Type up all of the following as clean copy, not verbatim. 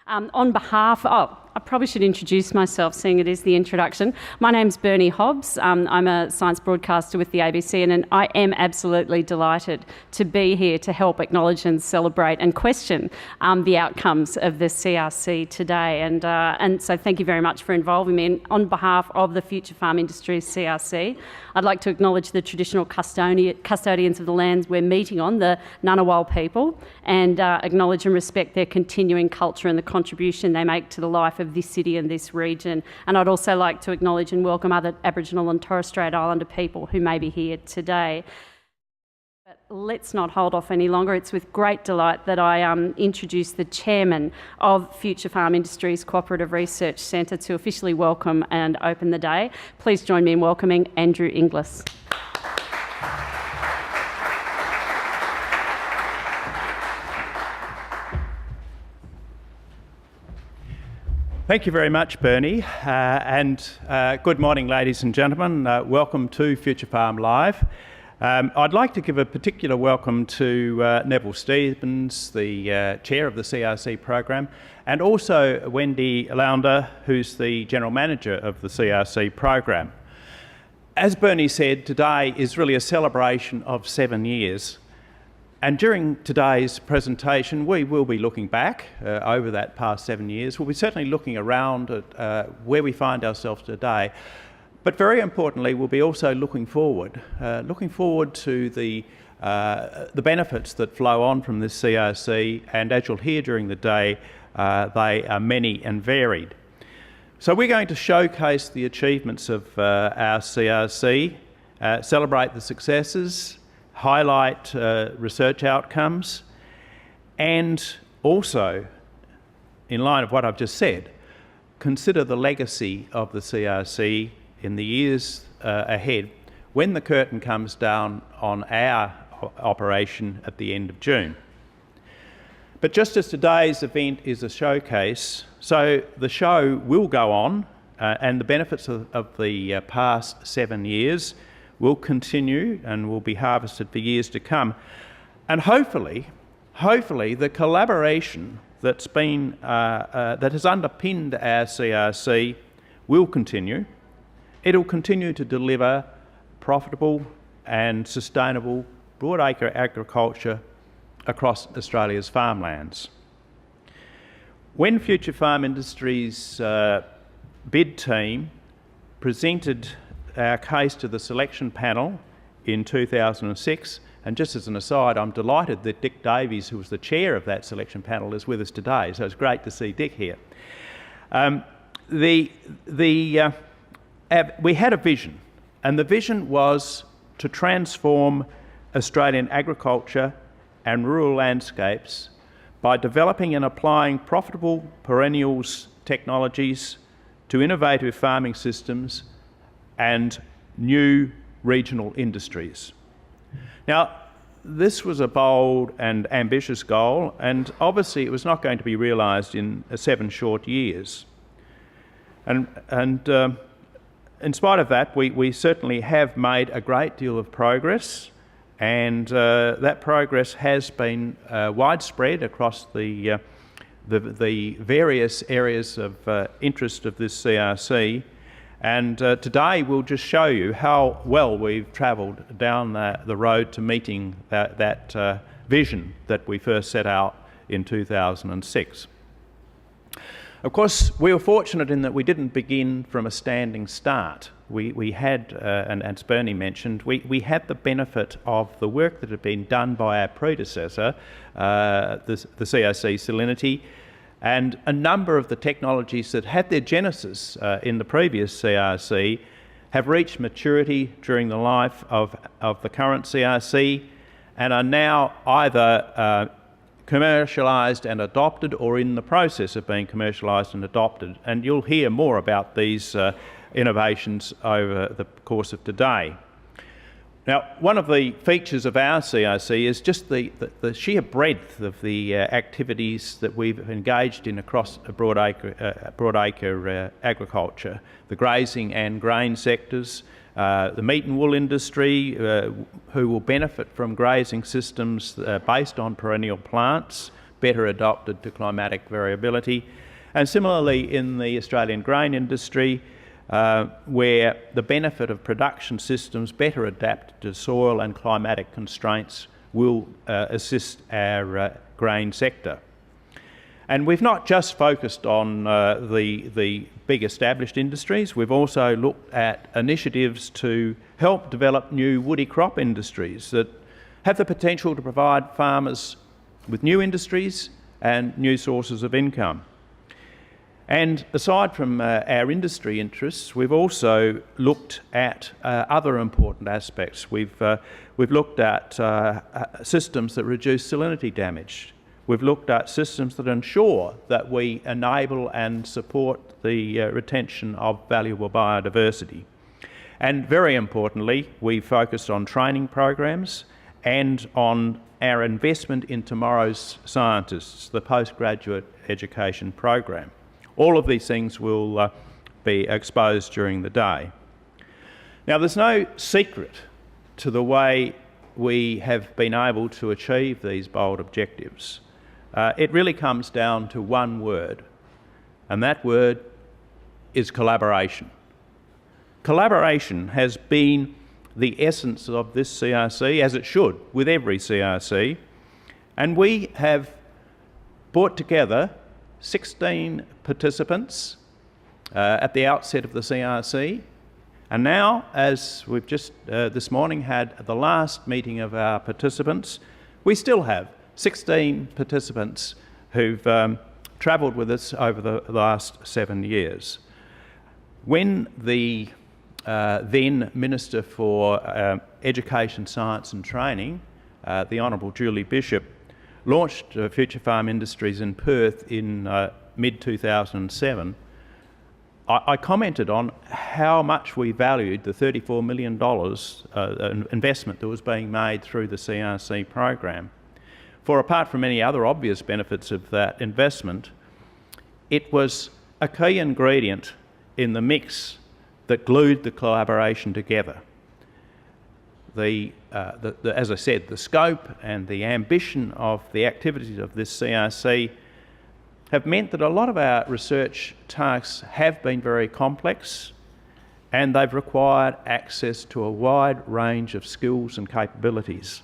On behalf of, I probably should introduce myself, seeing it is the introduction. My name's Bernie Hobbs. I'm a science broadcaster with the ABC, and I am absolutely delighted to be here to help acknowledge and celebrate and question the outcomes of the CRC today. And so thank you very much for involving me. And on behalf of the Future Farm Industries CRC, I'd like to acknowledge the traditional custodians of the lands we're meeting on, the Ngunnawal people, and acknowledge and respect their continuing culture and the contribution they make to the life of this city and this region. And I'd also like to acknowledge and welcome other Aboriginal and Torres Strait Islander people who may be here today. But let's not hold off any longer. It's with great delight that I introduce the Chairman of Future Farm Industries Cooperative Research Centre to officially welcome and open the day. Please join me in welcoming Andrew Inglis. Thank you very much, Bernie, and good morning, ladies and gentlemen. Welcome to Future Farm Live. I'd like to give a particular welcome to Neville Stevens, the Chair of the CRC program, and also Wendy Launder, who's the General Manager of the CRC program. As Bernie said, today is really a celebration of 7 years. And during today's presentation, we will be looking back over that past 7 years. We'll be certainly looking around at where we find ourselves today. But very importantly, we'll be also looking forward to the benefits that flow on from this CRC. And as you'll hear during the day, they are many and varied. So we're going to showcase the achievements of our CRC, celebrate the successes, highlight research outcomes, and also, in line of what I've just said, consider the legacy of the CRC in the years ahead when the curtain comes down on our operation at the end of June. But just as today's event is a showcase, so the show will go on and the benefits of the past 7 years will continue and will be harvested for years to come. And hopefully the collaboration that's been, that has underpinned our CRC will continue. It'll continue to deliver profitable and sustainable broadacre agriculture across Australia's farmlands. When Future Farm Industries bid team presented our case to the selection panel in 2006, and just as an aside, I'm delighted that Dick Davies, who was the chair of that selection panel, is with us today, so it's great to see Dick here. We had a vision, and the vision was to transform Australian agriculture and rural landscapes by developing and applying profitable perennials technologies to innovative farming systems and new regional industries. Now, this was a bold and ambitious goal, and obviously it was not going to be realised in 7 short years. And in spite of that, we certainly have made a great deal of progress, and that progress has been widespread across the various areas of interest of this CRC. And today we'll just show you how well we've travelled down the road to meeting that vision that we first set out in 2006. Of course, we were fortunate in that we didn't begin from a standing start. We had, and as Bernie mentioned, we had the benefit of the work that had been done by our predecessor, the CRC Salinity, and a number of the technologies that had their genesis in the previous CRC have reached maturity during the life of the current CRC and are now either commercialised and adopted or in the process of being commercialised and adopted. And you'll hear more about these innovations over the course of today. Now, one of the features of our CRC is just the sheer breadth of the activities that we've engaged in across broadacre agriculture, the grazing and grain sectors, the meat and wool industry, who will benefit from grazing systems based on perennial plants, better adapted to climatic variability. And similarly in the Australian grain industry, where the benefit of production systems better adapted to soil and climatic constraints will assist our grain sector. And we've not just focused on the big established industries, we've also looked at initiatives to help develop new woody crop industries that have the potential to provide farmers with new industries and new sources of income. And aside from our industry interests, we've also looked at other important aspects. We've looked at systems that reduce salinity damage. We've looked at systems that ensure that we enable and support the retention of valuable biodiversity. And very importantly, we focused on training programs and on our investment in tomorrow's scientists, the postgraduate education program. All of these things will be exposed during the day. Now, there's no secret to the way we have been able to achieve these bold objectives. It really comes down to one word, and that word is collaboration. Collaboration has been the essence of this CRC, as it should with every CRC, and we have brought together 16 participants at the outset of the CRC, and now, as we've just this morning had the last meeting of our participants, we still have 16 participants who've travelled with us over the last 7 years. When the then Minister for Education, Science and Training, the Honourable Julie Bishop, launched Future Farm Industries in Perth in mid-2007, I commented on how much we valued the $34 million investment that was being made through the CRC program. For apart from any other obvious benefits of that investment, it was a key ingredient in the mix that glued the collaboration together. As I said, the scope and the ambition of the activities of this CRC have meant that a lot of our research tasks have been very complex, and they've required access to a wide range of skills and capabilities.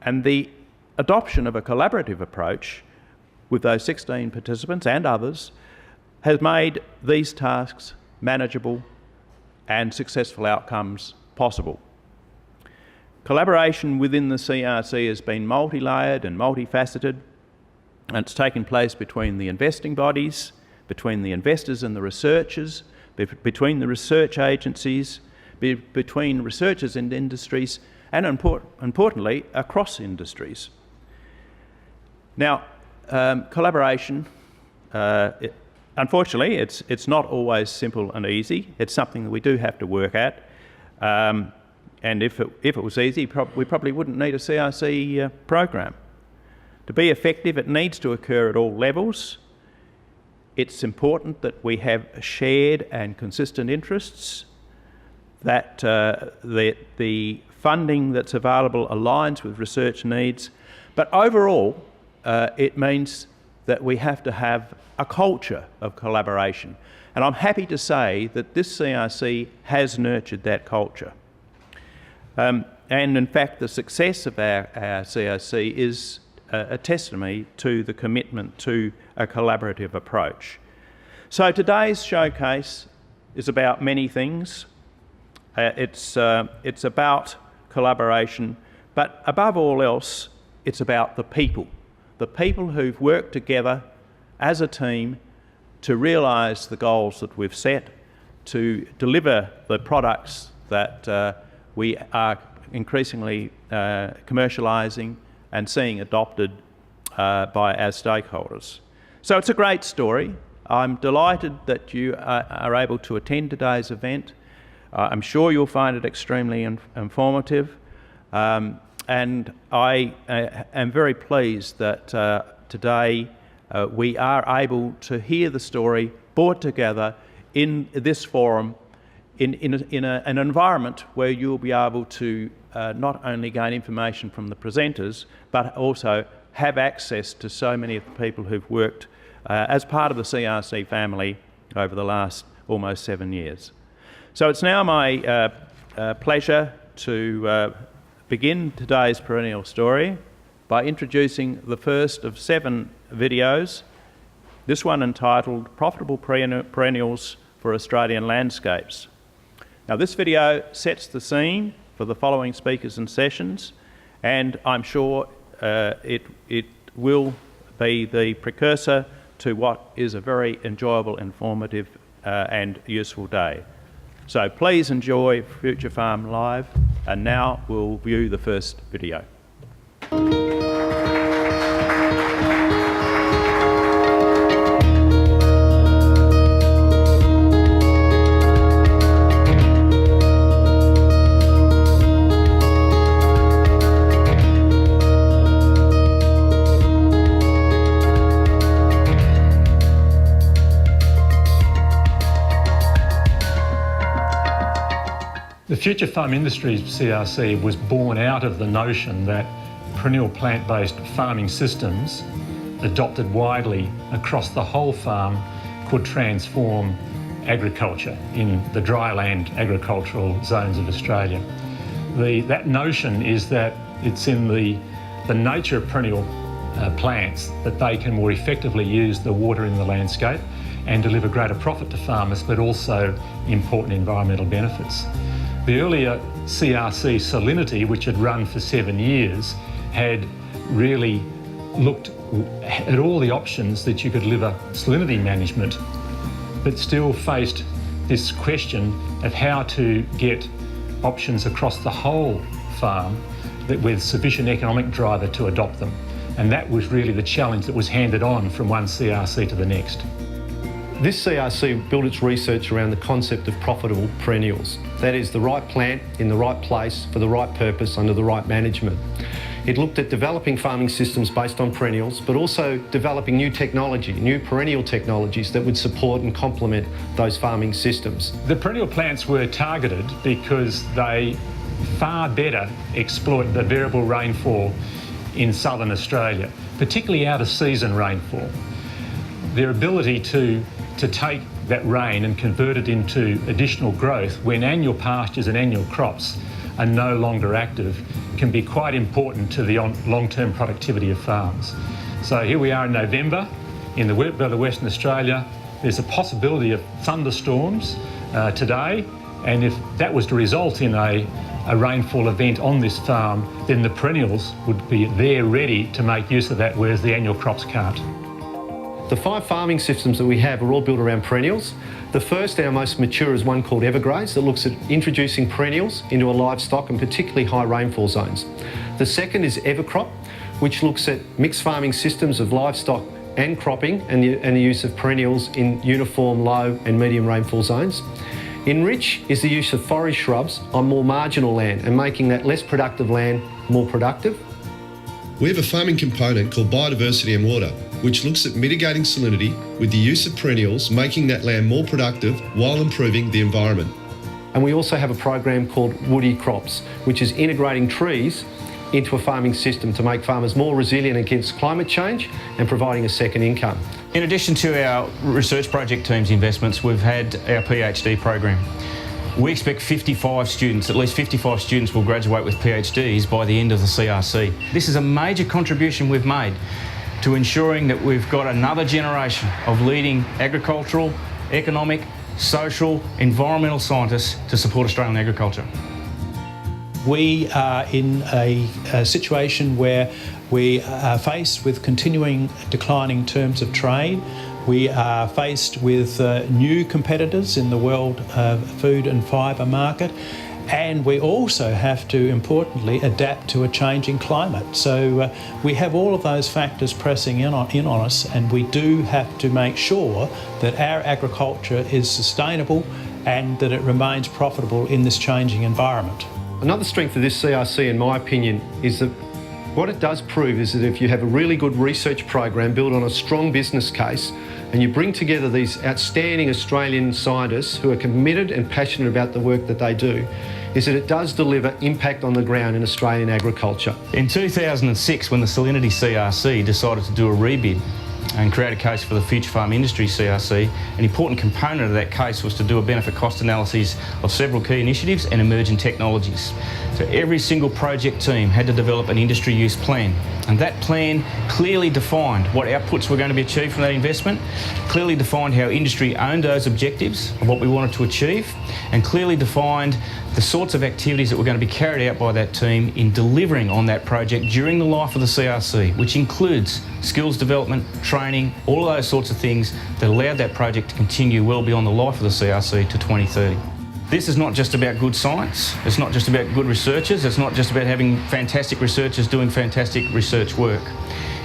And the adoption of a collaborative approach with those 16 participants and others has made these tasks manageable and successful outcomes possible. Collaboration within the CRC has been multi-layered and multifaceted, and it's taken place between the investing bodies, between the investors and the researchers, between the research agencies, between researchers and industries, and importantly, across industries. Now, collaboration, unfortunately, it's not always simple and easy. It's something that we do have to work at. And if it was easy, we probably wouldn't need a CRC program. To be effective, it needs to occur at all levels. It's important that we have shared and consistent interests, that the funding that's available aligns with research needs, but overall, it means that we have to have a culture of collaboration. And I'm happy to say that this CRC has nurtured that culture. And in fact, the success of our CRC is a testimony to the commitment to a collaborative approach. So today's showcase is about many things. It's about collaboration, but above all else, it's about the people who've worked together as a team to realise the goals that we've set, to deliver the products that we are increasingly commercialising and seeing adopted by our stakeholders. So it's a great story. I'm delighted that you are able to attend today's event. I'm sure you'll find it extremely informative. And I am very pleased that today we are able to hear the story brought together in this forum in an environment where you'll be able to not only gain information from the presenters, but also have access to so many of the people who've worked as part of the CRC family over the last almost 7 years. So it's now my pleasure to begin today's perennial story by introducing the first of 7 videos, this one entitled Profitable Perennials for Australian Landscapes. Now this video sets the scene for the following speakers and sessions, and I'm sure it will be the precursor to what is a very enjoyable, informative and useful day. So please enjoy Future Farm Live, and now we'll view the first video. The Future Farm Industries CRC was born out of the notion that perennial plant-based farming systems adopted widely across the whole farm could transform agriculture in the dryland agricultural zones of Australia. That notion is that it's in the nature of perennial plants that they can more effectively use the water in the landscape and deliver greater profit to farmers, but also important environmental benefits. The earlier CRC salinity, which had run for 7 years, had really looked at all the options that you could deliver salinity management, but still faced this question of how to get options across the whole farm with sufficient economic driver to adopt them. And that was really the challenge that was handed on from one CRC to the next. This CRC built its research around the concept of profitable perennials. That is, the right plant in the right place for the right purpose under the right management. It looked at developing farming systems based on perennials, but also developing new technology, new perennial technologies that would support and complement those farming systems. The perennial plants were targeted because they far better exploit the variable rainfall in southern Australia, particularly out of season rainfall. Their ability to take that rain and convert it into additional growth when annual pastures and annual crops are no longer active can be quite important to the long-term productivity of farms. So here we are in November in the wet belt of Western Australia. There's a possibility of thunderstorms today, and if that was to result in a rainfall event on this farm, then the perennials would be there ready to make use of that, whereas the annual crops can't. The 5 farming systems that we have are all built around perennials. The first, our most mature, is one called Evergraze that looks at introducing perennials into a livestock and particularly high rainfall zones. The second is Evercrop, which looks at mixed farming systems of livestock and cropping and the use of perennials in uniform low and medium rainfall zones. Enrich is the use of forest shrubs on more marginal land and making that less productive land more productive. We have a farming component called Biodiversity and Water, which looks at mitigating salinity with the use of perennials, making that land more productive while improving the environment. And we also have a program called Woody Crops, which is integrating trees into a farming system to make farmers more resilient against climate change and providing a second income. In addition to our research project team's investments, we've had our PhD program. We expect 55 students, at least 55 students will graduate with PhDs by the end of the CRC. This is a major contribution we've made to ensuring that we've got another generation of leading agricultural, economic, social, environmental scientists to support Australian agriculture. We are in a situation where we are faced with continuing declining terms of trade. We are faced with new competitors in the world food and fibre market, and we also have to, importantly, adapt to a changing climate. So we have all of those factors pressing in on us, and we do have to make sure that our agriculture is sustainable and that it remains profitable in this changing environment. Another strength of this CRC, in my opinion, is that what it does prove is that if you have a really good research program built on a strong business case, and you bring together these outstanding Australian scientists who are committed and passionate about the work that they do, is that it does deliver impact on the ground in Australian agriculture. In 2006, when the Salinity CRC decided to do a rebid and create a case for the Future Farm Industry CRC, an important component of that case was to do a benefit cost analysis of several key initiatives and emerging technologies. So every single project team had to develop an industry use plan, and that plan clearly defined what outputs were going to be achieved from that investment, clearly defined how industry owned those objectives of what we wanted to achieve, and clearly defined the sorts of activities that were going to be carried out by that team in delivering on that project during the life of the CRC, which includes skills development, training, all of those sorts of things that allowed that project to continue well beyond the life of the CRC to 2030. This is not just about good science, it's not just about good researchers, it's not just about having fantastic researchers doing fantastic research work.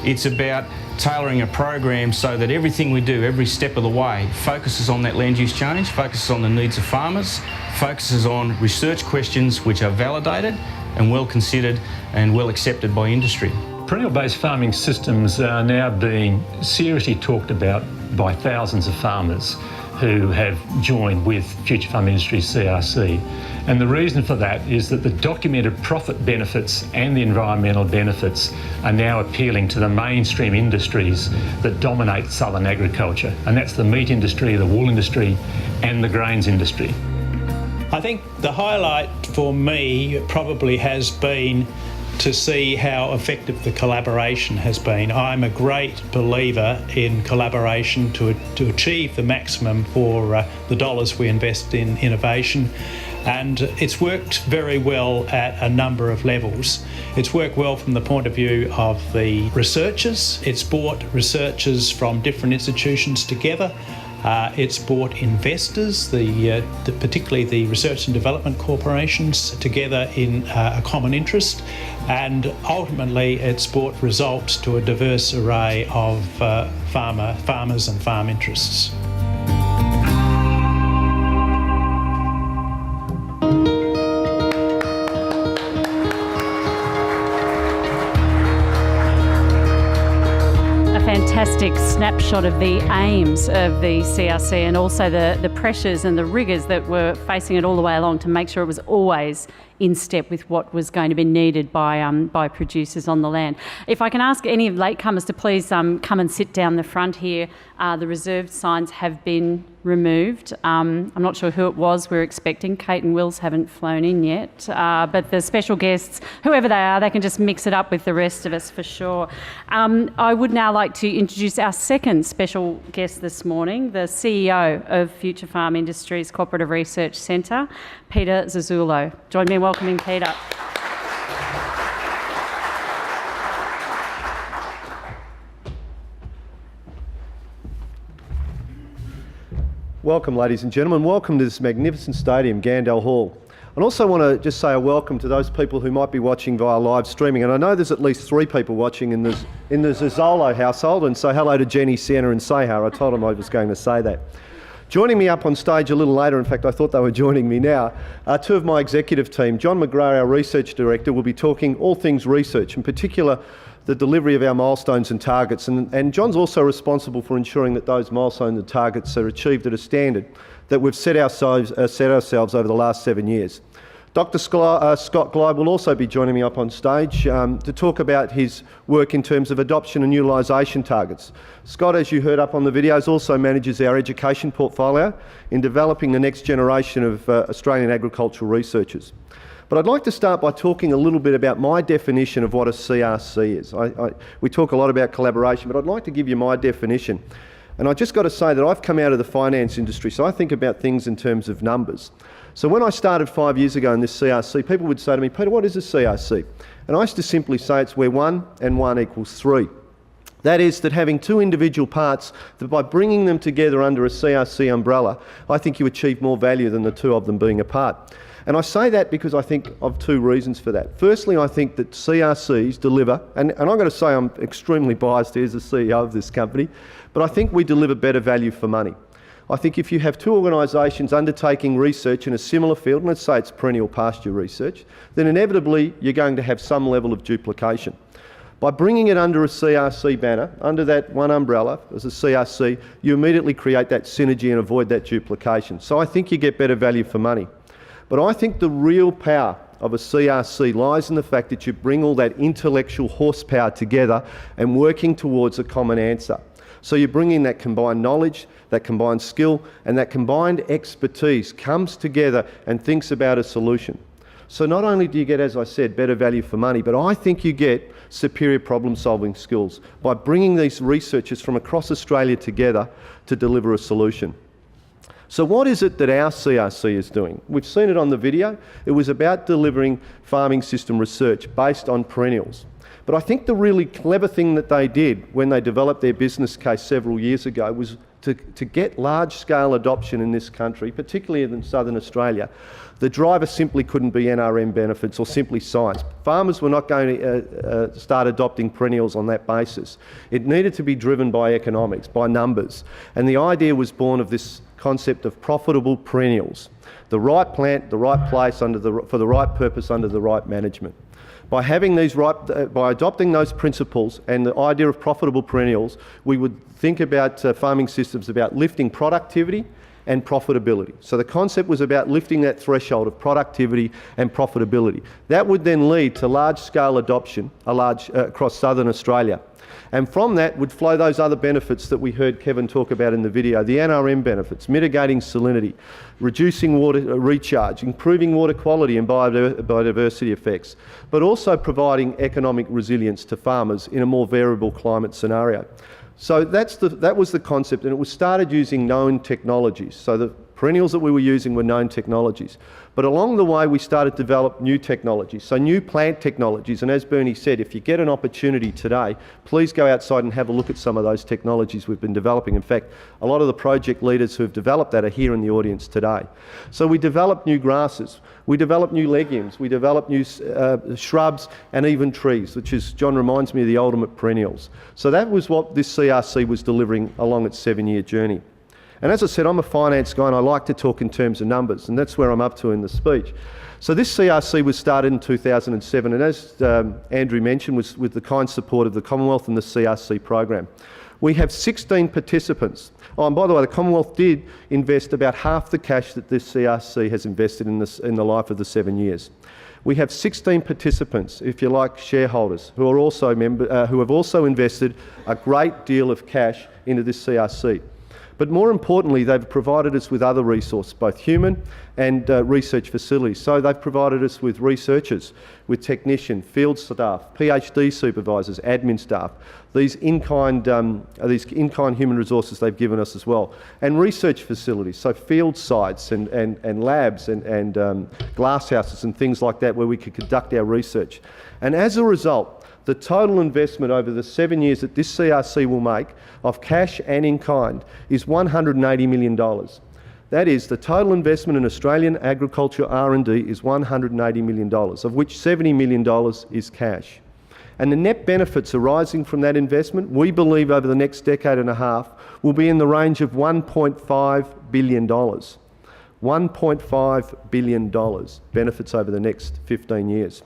It's about tailoring a program so that everything we do, every step of the way, focuses on that land use change, focuses on the needs of farmers, focuses on research questions which are validated and well considered and well accepted by industry. Perennial-based farming systems are now being seriously talked about by thousands of farmers who have joined with Future Farm Industry CRC. And the reason for that is that the documented profit benefits and the environmental benefits are now appealing to the mainstream industries that dominate southern agriculture. And that's the meat industry, the wool industry, and the grains industry. I think the highlight for me probably has been to see how effective the collaboration has been. I'm a great believer in collaboration to achieve the maximum for the dollars we invest in innovation, and it's worked very well at a number of levels. It's worked well from the point of view of the researchers. It's brought researchers from different institutions together. It's brought investors, particularly the research and development corporations, together in a common interest, and ultimately it's brought results to a diverse array of farmers and farm interests. Fantastic snapshot of the aims of the CRC and also the pressures and the rigours that were facing it all the way along to make sure it was always in step with what was going to be needed by producers on the land. If I can ask any of latecomers to please come and sit down the front here. The reserved signs have been removed. I'm not sure who it was we're expecting. Kate and Wills haven't flown in yet, but the special guests, whoever they are, they can just mix it up with the rest of us for sure. I would now like to introduce our second special guest this morning, the CEO of Future Farm Industries Cooperative Research Centre, Peter Zurzolo. Join me in welcoming Peter. Welcome, ladies and gentlemen. Welcome to this magnificent stadium, Gandel Hall. I also want to just say a welcome to those people who might be watching via live streaming. And I know there's at least 3 people watching in the Zurzolo household. And say hello to Jenny, Sienna and Sahar. I told them I was going to say that. Joining me up on stage a little later, in fact I thought they were joining me now, are 2 of my executive team. John McGrath, our research director, will be talking all things research, in particular the delivery of our milestones and targets. And John's also responsible for ensuring that those milestones and targets are achieved at a standard that we've set ourselves over the last 7 years. Dr. Scott Glyde will also be joining me up on stage to talk about his work in terms of adoption and utilisation targets. Scott, as you heard up on the videos, also manages our education portfolio in developing the next generation of Australian agricultural researchers. But I'd like to start by talking a little bit about my definition of what a CRC is. We talk a lot about collaboration, but I'd like to give you my definition. And I just got to say that I've come out of the finance industry, so I think about things in terms of numbers. So when I started 5 years ago in this CRC, people would say to me, Peter, what is a CRC? And I used to simply say it's where 1 and 1 equals 3. That is, that having 2 individual parts, that by bringing them together under a CRC umbrella, I think you achieve more value than the 2 of them being apart. And I say that because I think of 2 reasons for that. Firstly, I think that CRCs deliver, and I'm going to say I'm extremely biased here as the CEO of this company, but I think we deliver better value for money. I think if you have two organisations undertaking research in a similar field, and let's say it's perennial pasture research, then inevitably you're going to have some level of duplication. By bringing it under a CRC banner, under that one umbrella as a CRC, you immediately create that synergy and avoid that duplication. So I think you get better value for money. But I think the real power of a CRC lies in the fact that you bring all that intellectual horsepower together and working towards a common answer. So you're bringing that combined knowledge, that combined skill, and that combined expertise comes together and thinks about a solution. So not only do you get, as I said, better value for money, but I think you get superior problem-solving skills by bringing these researchers from across Australia together to deliver a solution. So what is it that our CRC is doing? We've seen it on the video. It was about delivering farming system research based on perennials. But I think the really clever thing that they did when they developed their business case several years ago was to get large-scale adoption in this country, particularly in southern Australia. The driver simply couldn't be NRM benefits or simply science. Farmers were not going to start adopting perennials on that basis. It needed to be driven by economics, by numbers. And the idea was born of this concept of profitable perennials. The right plant, the right place, for the right purpose, under the right management. By adopting those principles and the idea of profitable perennials, we would think about farming systems about lifting productivity and profitability. So the concept was about lifting that threshold of productivity and profitability. That would then lead to large-scale adoption across southern Australia. And from that would flow those other benefits that we heard Kevin talk about in the video, the NRM benefits, mitigating salinity, reducing water recharge, improving water quality and biodiversity effects, but also providing economic resilience to farmers in a more variable climate scenario. So that was the concept, and it was started using known technologies. So the perennials that we were using were known technologies. But along the way, we started to develop new technologies, so new plant technologies. And as Bernie said, if you get an opportunity today, please go outside and have a look at some of those technologies we've been developing. In fact, a lot of the project leaders who have developed that are here in the audience today. So we developed new grasses, we developed new legumes, we developed new shrubs and even trees, which is, John reminds me of the ultimate perennials. So that was what this CRC was delivering along its 7-year journey. And as I said, I'm a finance guy and I like to talk in terms of numbers, and that's where I'm up to in the speech. So this CRC was started in 2007, and as Andrew mentioned, was with the kind support of the Commonwealth and the CRC program. We have 16 participants. Oh, and by the way, the Commonwealth did invest about half the cash that this CRC has invested in the life of the 7 years. We have 16 participants, if you like, shareholders, who are also who have also invested a great deal of cash into this CRC. But more importantly, they've provided us with other resources, both human and research facilities. So they've provided us with researchers, with technicians, field staff, PhD supervisors, admin staff, these in-kind human resources they've given us as well, and research facilities, so field sites and labs and glass houses and things like that where we could conduct our research. And as a result, the total investment over the 7 years that this CRC will make of cash and in kind is $180 million. That is, the total investment in Australian agriculture R&D is $180 million, of which $70 million is cash. And the net benefits arising from that investment, we believe over the next decade and a half, will be in the range of $1.5 billion. $1.5 billion benefits over the next 15 years.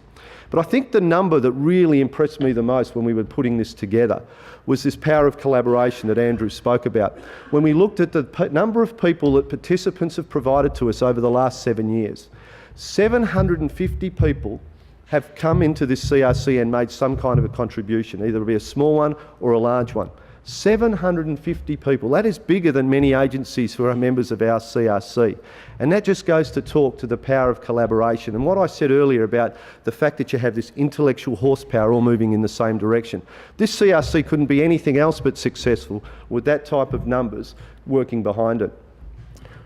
But I think the number that really impressed me the most when we were putting this together was this power of collaboration that Andrew spoke about. When we looked at the number of people that participants have provided to us over the last 7 years, 750 people have come into this CRC and made some kind of a contribution, either be a small one or a large one. 750 people. That is bigger than many agencies who are members of our CRC. And that just goes to talk to the power of collaboration. And what I said earlier about the fact that you have this intellectual horsepower all moving in the same direction. This CRC couldn't be anything else but successful with that type of numbers working behind it.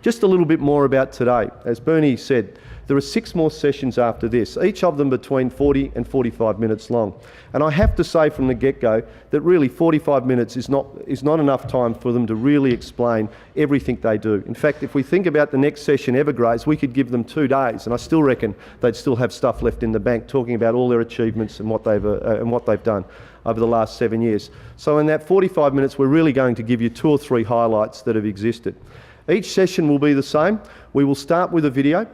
Just a little bit more about today. As Bernie said, there are 6 more sessions after this, each of them between 40 and 45 minutes long. And I have to say from the get-go that really 45 minutes is not enough time for them to really explain everything they do. In fact, if we think about the next session, Evergrades, we could give them 2 days, and I still reckon they'd still have stuff left in the bank talking about all their achievements and what they've done over the last 7 years. So in that 45 minutes, we're really going to give you 2 or 3 highlights that have existed. Each session will be the same. We will start with a video,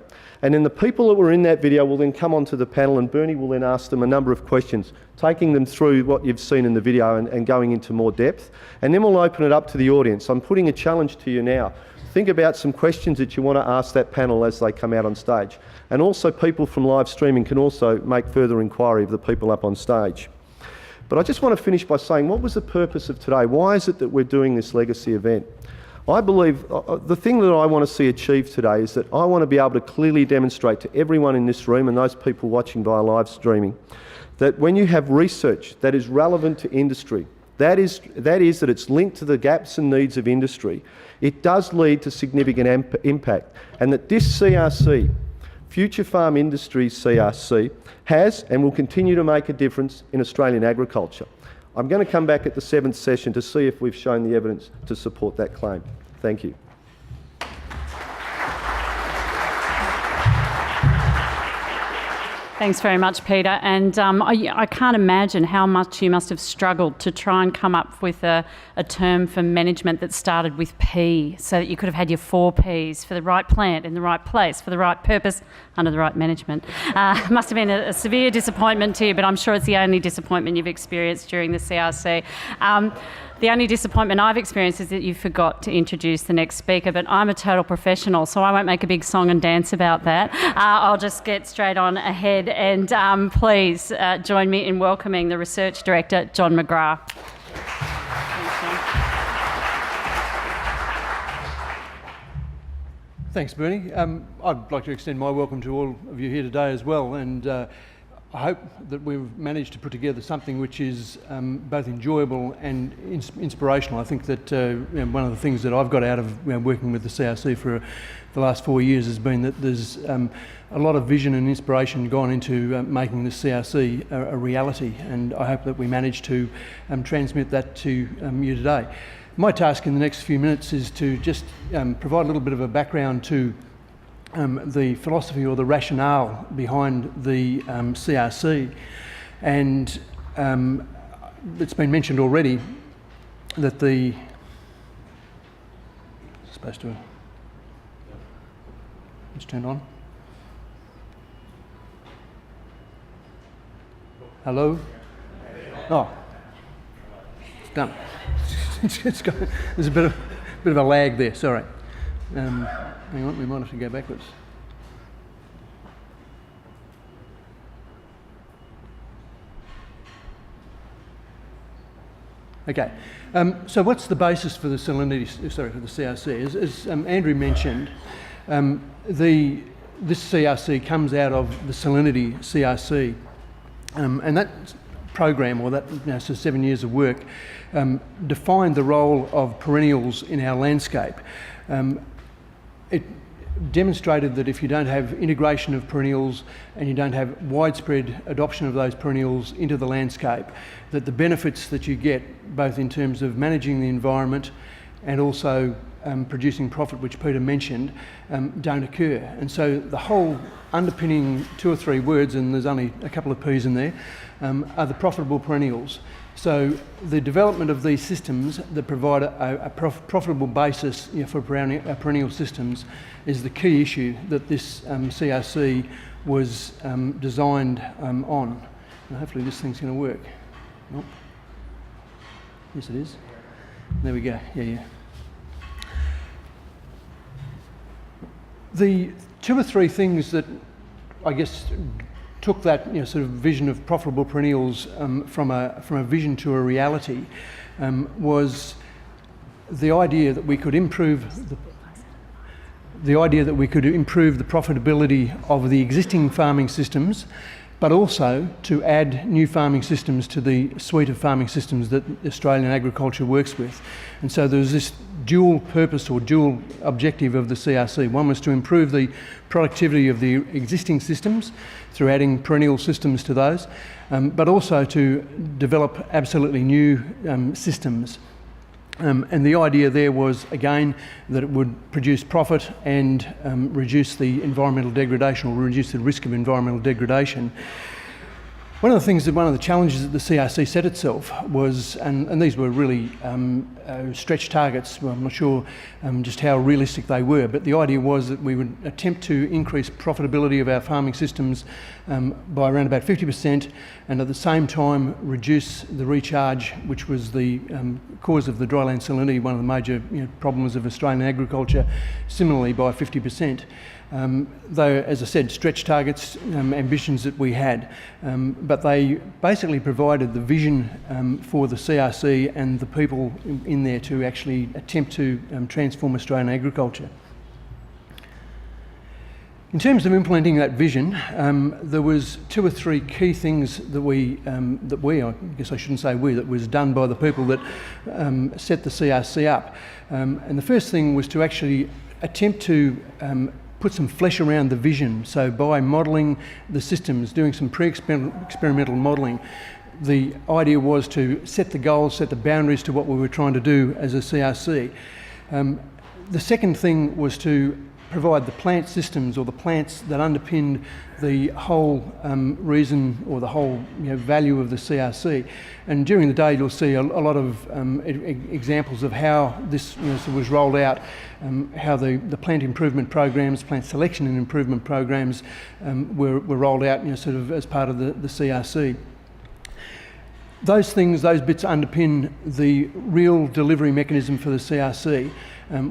and then the people that were in that video will then come onto the panel, and Bernie will then ask them a number of questions, taking them through what you've seen in the video and going into more depth. And then we'll open it up to the audience. I'm putting a challenge to you now. Think about some questions that you want to ask that panel as they come out on stage. And also people from live streaming can also make further inquiry of the people up on stage. But I just want to finish by saying, what was the purpose of today? Why is it that we're doing this legacy event? I believe the thing that I want to see achieved today is that I want to be able to clearly demonstrate to everyone in this room and those people watching via live streaming that when you have research that is relevant to industry, that is that it's linked to the gaps and needs of industry, it does lead to significant impact, and that this CRC, Future Farm Industries CRC, has and will continue to make a difference in Australian agriculture. I'm going to come back at the 7th session to see if we've shown the evidence to support that claim. Thank you. Thanks very much, Peter. And I can't imagine how much you must have struggled to try and come up with a term for management that started with P, so that you could have had your 4 Ps for the right plant in the right place, for the right purpose, under the right management. Must have been a severe disappointment to you, but I'm sure it's the only disappointment you've experienced during the CRC. The only disappointment I've experienced is that you forgot to introduce the next speaker, but I'm a total professional, so I won't make a big song and dance about that. I'll just get straight on ahead, and please join me in welcoming the Research Director, John McGrath. Thanks, Bernie. I'd like to extend my welcome to all of you here today as well, and I hope that we've managed to put together something which is both enjoyable and inspirational. I think that one of the things that I've got out of working with the CRC for the last 4 years has been that there's a lot of vision and inspiration gone into making the CRC a reality, and I hope that we manage to transmit that to you today. My task in the next few minutes is to just provide a little bit of a background to the philosophy or the rationale behind the CRC, and it's been mentioned already that it's turned on. Hello? Oh, it's done. There's a bit of a lag there, sorry. Hang on, we might have to go backwards. Okay, so what's the basis for the CRC? As Andrew mentioned, this CRC comes out of the Salinity CRC, and that program, or that 7 years of work, defined the role of perennials in our landscape. It demonstrated that if you don't have integration of perennials and you don't have widespread adoption of those perennials into the landscape, that the benefits that you get, both in terms of managing the environment and also producing profit, which Peter mentioned, don't occur. And so the whole underpinning 2 or 3 words, and there's only a couple of P's in there, are the profitable perennials. So the development of these systems that provide a profitable basis for perennial systems is the key issue that this CRC was designed on. And hopefully this thing's going to work. Nope. Yes, it is. There we go. Yeah. The 2 or 3 things that I guess took that sort of vision of profitable perennials from a vision to a reality was the idea that we could improve the profitability of the existing farming systems, but also to add new farming systems to the suite of farming systems that Australian agriculture works with. And so there was this dual purpose or dual objective of the CRC. One was to improve the productivity of the existing systems through adding perennial systems to those, but also to develop absolutely new systems. And the idea there was, again, that it would produce profit and reduce the environmental degradation, or reduce the risk of environmental degradation. One of the challenges that the CRC set itself was, and these were really stretch targets. Well, I'm not sure just how realistic they were, but the idea was that we would attempt to increase profitability of our farming systems by around about 50%, and at the same time reduce the recharge, which was the cause of the dryland salinity, one of the major problems of Australian agriculture, similarly by 50%. Though, as I said, stretch targets, ambitions that we had, but they basically provided the vision for the CRC and the people in there to actually attempt to transform Australian agriculture. In terms of implementing that vision, there was 2 or 3 key things that I guess I shouldn't say we, that was done by the people that set the CRC up. And the first thing was to actually attempt to put some flesh around the vision. So by modelling the systems, doing some pre-experimental modelling, the idea was to set the goals, set the boundaries to what we were trying to do as a CRC. The second thing was to provide the plant systems, or the plants that underpinned the whole reason, or the whole value of the CRC. And during the day you'll see a lot of examples of how this was rolled out, how the plant improvement programs, plant selection and improvement programs were rolled out sort of as part of the CRC. Those bits underpin the real delivery mechanism for the CRC,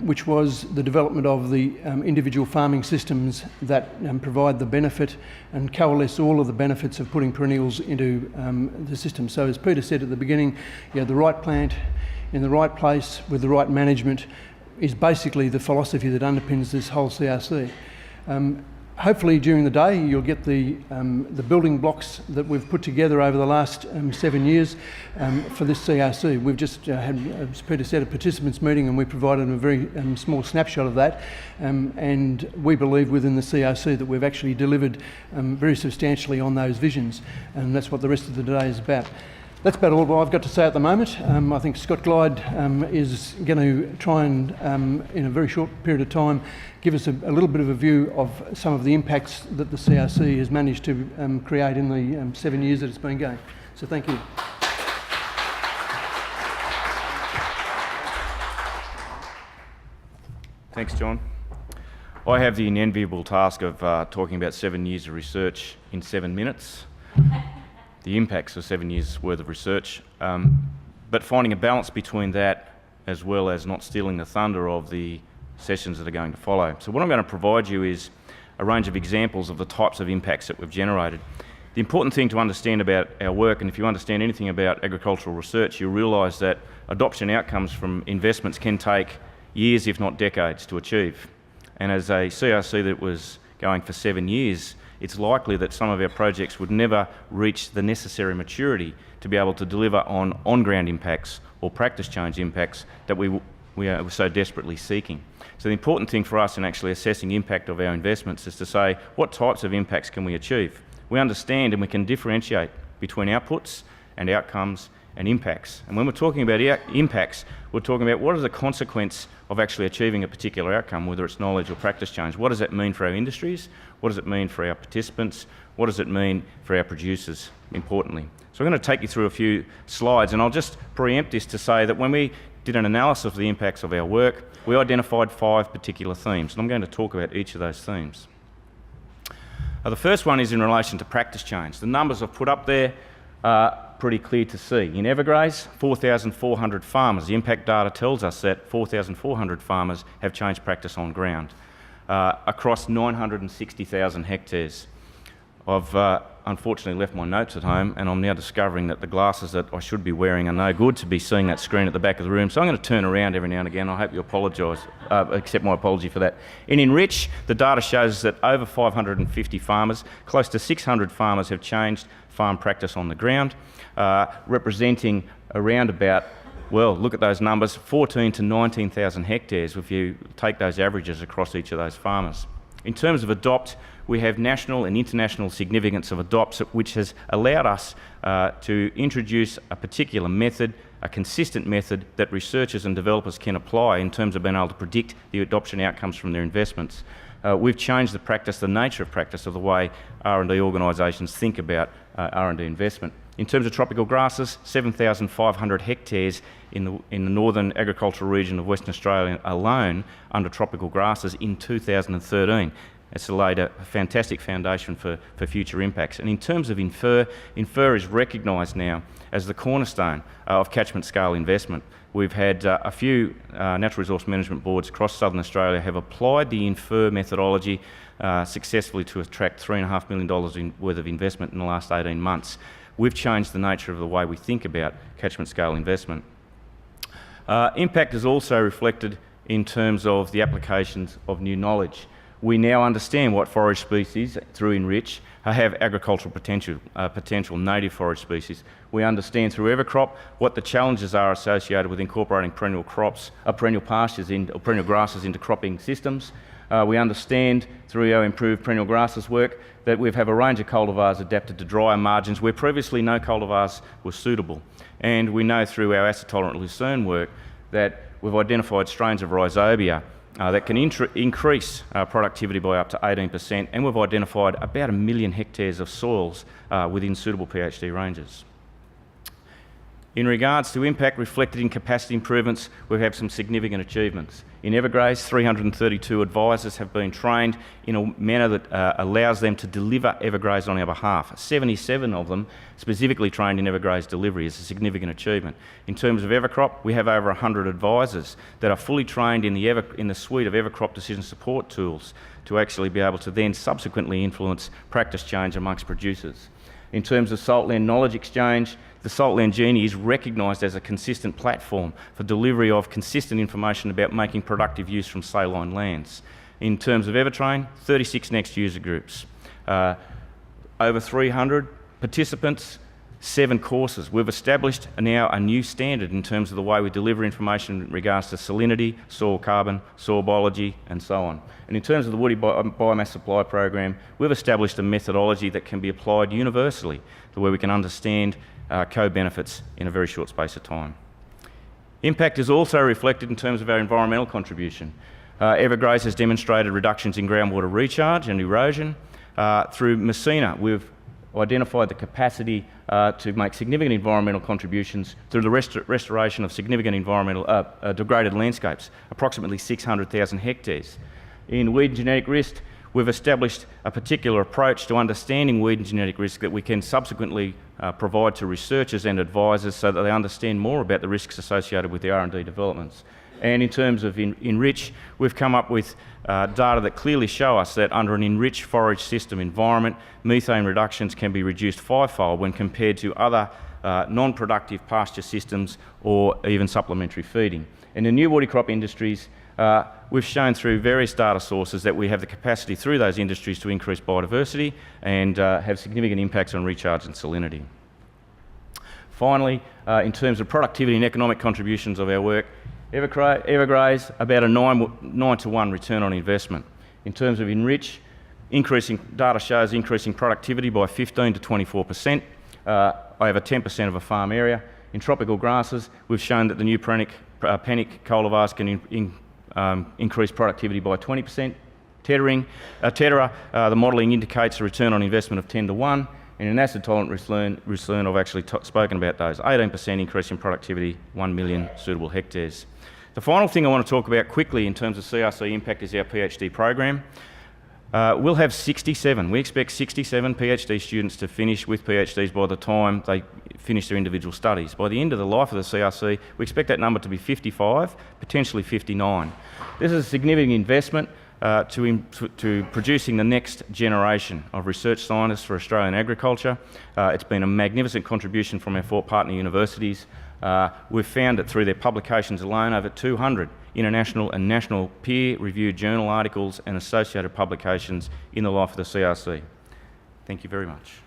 which was the development of the individual farming systems that provide the benefit and coalesce all of the benefits of putting perennials into the system. So as Peter said at the beginning, the right plant in the right place with the right management is basically the philosophy that underpins this whole CRC. Hopefully during the day you'll get the building blocks that we've put together over the last 7 years for this CRC. We've just had, as Peter said, a participants meeting, and we provided a very small snapshot of that, and we believe within the CRC that we've actually delivered very substantially on those visions, and that's what the rest of the day is about. That's about all I've got to say at the moment. I think Scott Glyde is going to try and, in a very short period of time, give us a little bit of a view of some of the impacts that the CRC has managed to create in the 7 years that it's been going. So thank you. Thanks, John. I have the unenviable task of talking about 7 years of research in 7 minutes. The impacts of 7 years worth of research, but finding a balance between that as well as not stealing the thunder of the sessions that are going to follow. So what I'm going to provide you is a range of examples of the types of impacts that we've generated. The important thing to understand about our work, and if you understand anything about agricultural research, you'll realise that adoption outcomes from investments can take years, if not decades, to achieve. And as a CRC that was going for 7 years, it's likely that some of our projects would never reach the necessary maturity to be able to deliver on on-ground impacts or practice change impacts that we are so desperately seeking. So the important thing for us in actually assessing impact of our investments is to say, what types of impacts can we achieve? We understand and we can differentiate between outputs and outcomes and impacts. And when we're talking about impacts, we're talking about what is the consequence of actually achieving a particular outcome, whether it's knowledge or practice change. What does that mean for our industries? What does it mean for our participants? What does it mean for our producers, importantly? So I'm going to take you through a few slides, and I'll just preempt this to say that when we did an analysis of the impacts of our work, we identified 5 particular themes, and I'm going to talk about each of those themes. The first one is in relation to practice change. The numbers I've put up there are pretty clear to see. In Evergraze, 4,400 farmers. The impact data tells us that 4,400 farmers have changed practice on ground across 960,000 hectares. I've unfortunately left my notes at home, and I'm now discovering that the glasses that I should be wearing are no good to be seeing that screen at the back of the room. So I'm going to turn around every now and again. I hope you accept my apology for that. In Enrich, the data shows that over 550 farmers, close to 600 farmers have changed farm practice on the ground, representing around about, well, look at those numbers, 14 to 19,000 hectares if you take those averages across each of those farmers. In terms of adopt, we have national and international significance of adopts, which has allowed us to introduce a particular method, a consistent method that researchers and developers can apply in terms of being able to predict the adoption outcomes from their investments. we've changed the practice, the nature of practice of the way R&D organisations think about R&D investment. In terms of tropical grasses, 7,500 hectares in the northern agricultural region of Western Australia alone under tropical grasses in 2013. It's laid a fantastic foundation for future impacts. And in terms of infer is recognised now as the cornerstone of catchment scale investment. We've had a few natural resource management boards across southern Australia have applied the infer methodology successfully to attract $3.5 million worth of investment in the last 18 months. We've changed the nature of the way we think about catchment scale investment. Impact is also reflected in terms of the applications of new knowledge. We now understand what forage species, through Enrich, have agricultural potential, native forage species. We understand through Evercrop what the challenges are associated with incorporating perennial crops, perennial pastures or perennial grasses into cropping systems. We understand through our improved perennial grasses work that we have a range of cultivars adapted to drier margins where previously no cultivars were suitable. And we know through our acid-tolerant lucerne work that we've identified strains of rhizobia that can increase productivity by up to 18%, and we've identified about 1 million hectares of soils within suitable PhD ranges. In regards to impact reflected in capacity improvements, we've had some significant achievements. In Evergraze, 332 advisors have been trained in a manner that allows them to deliver Evergraze on our behalf. 77 of them specifically trained in Evergraze delivery is a significant achievement. In terms of Evercrop, we have over 100 advisors that are fully trained in the suite of Evercrop decision support tools to actually be able to then subsequently influence practice change amongst producers. In terms of Saltland Knowledge Exchange, the Saltland Genie is recognised as a consistent platform for delivery of consistent information about making productive use from saline lands. In terms of Evertrain, 36 next user groups, over 300 participants, 7 courses. We've established now a new standard in terms of the way we deliver information in regards to salinity, soil carbon, soil biology, and so on. And in terms of the Woody Biomass Supply Program, we've established a methodology that can be applied universally to where we can understand co-benefits in a very short space of time. Impact is also reflected in terms of our environmental contribution. Evergraze has demonstrated reductions in groundwater recharge and erosion. Through Messina, we've identified the capacity to make significant environmental contributions through the restoration of significant environmental degraded landscapes, approximately 600,000 hectares. In weed and genetic risk, we've established a particular approach to understanding weed and genetic risk that we can subsequently provide to researchers and advisors so that they understand more about the risks associated with the R&D developments. And in terms of Enrich, we've come up with data that clearly show us that under an enriched forage system environment, methane reductions can be reduced 5-fold when compared to other non-productive pasture systems or even supplementary feeding. In the new woody crop industries, we've shown through various data sources that we have the capacity through those industries to increase biodiversity and have significant impacts on recharge and salinity. Finally, in terms of productivity and economic contributions of our work, Evergraze, about a 9 to 1 return on investment. In terms of Enrich, data shows increasing productivity by 15 to 24%, over 10% of a farm area. In tropical grasses, we've shown that the new panic cultivars can increase productivity by 20%. Tedera, the modelling indicates a return on investment of 10 to 1. And in acid-tolerant lucerne, I've actually spoken about those. 18% increase in productivity, 1 million suitable hectares. The final thing I want to talk about quickly in terms of CRC impact is our PhD program. We'll have 67. We expect 67 PhD students to finish with PhDs by the time they finish their individual studies. By the end of the life of the CRC, we expect that number to be 55, potentially 59. This is a significant investment to producing the next generation of research scientists for Australian agriculture. It's been a magnificent contribution from our 4 partner universities. We've found that through their publications alone, over 200 international and national peer-reviewed journal articles and associated publications in the life of the CRC. Thank you very much.